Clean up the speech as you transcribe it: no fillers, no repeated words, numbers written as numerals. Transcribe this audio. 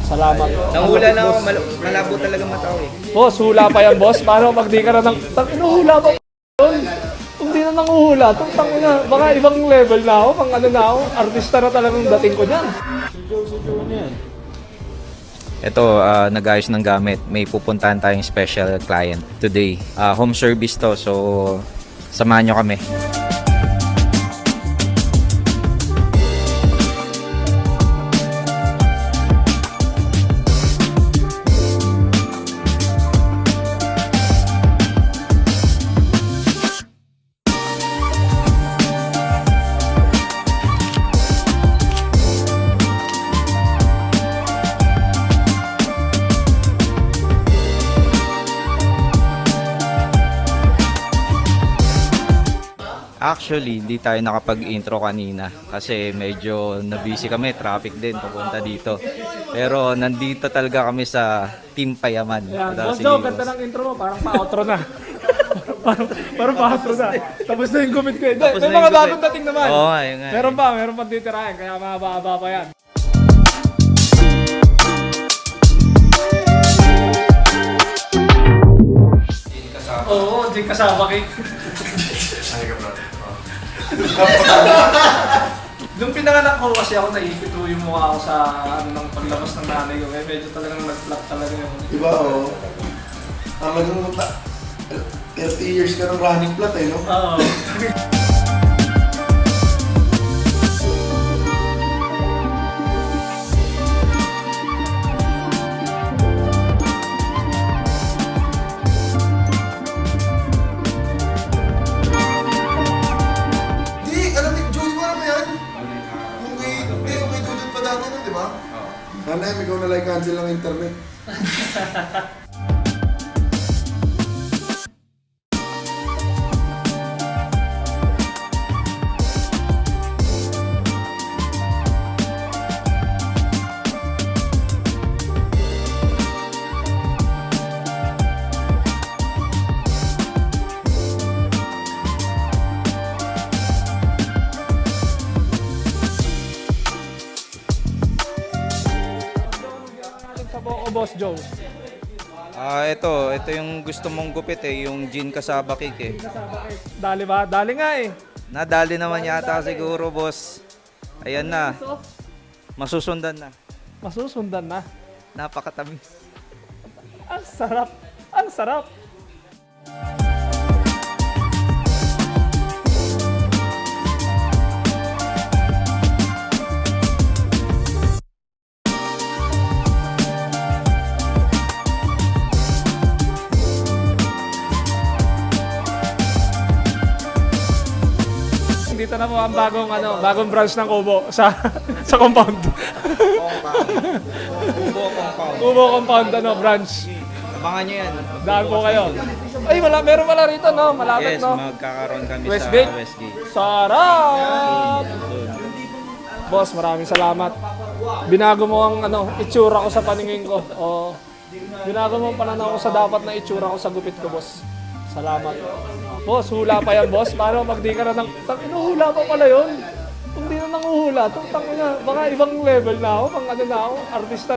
Salamat. Nahula na ako, malabo talaga mata ko eh. Boss, hula pa yan, boss. Paano pag di ka na ng... Inuhula pa yun. Kung di na nanguhula, tang na. Baka ibang level na ako, pang ano na ako. Artista na talagang dating ko dyan. Ito, nag-ayos ng gamit. May pupuntahan tayong special client today. Home service to, so samahan nyo kami. Actually, hindi tayo nakapag-intro kanina kasi medyo na-busy kami, traffic din papunta dito. Pero nandito talaga kami sa Team Payaman. Yan, boss Joe, ganda ng intro mo, parang pa-outro na. parang pa-outro na. Tapos na yung gumit ko. May mga bagong dating naman. Oo nga, yun nga. Meron pa titirahin, kaya mahaba pa yan. Oo, di kasama cake. Nung pinanganak ko kasi ako naipit ko yung mukha ko sa ng paglabas ng nanay ko. Kaya medyo talagang nag-flop talaga yung... Diba o? Talagang 30 years ka ng running plot eh, no? Oo. Nanay, ikaw na like cancel ang internet. Boss Joe. Ito yung gusto mong gupit eh, yung Gin Kasaba cake eh. Dali ba? Dali nga eh. Nadali naman yata siguro, boss. Ayan na. Masusundan na. Masusundan na. Napakatamis. Ang sarap. Ang sarap. Dito na po ang bagong branch ng Kubo sa compound. Kubo compound branch. Abangan nyo yan. Daan po kayo. Ay, meron pala rito, no? Malapit, Yes, no? magkakaroon kami Westgate. sa Westgate. Sarap! Boss, maraming salamat. Binago mo ang itsura ko sa paningin ko. Binago mo ang pananaw ko sa dapat na itsura ko sa gupit ko, boss. Salamat. Boss, hula pa yan, boss. Paano pag di ka na ng... Inuhula pa pala yun. Kung di na nanguhula, baka ibang level na ako, pang ano na ako, artista.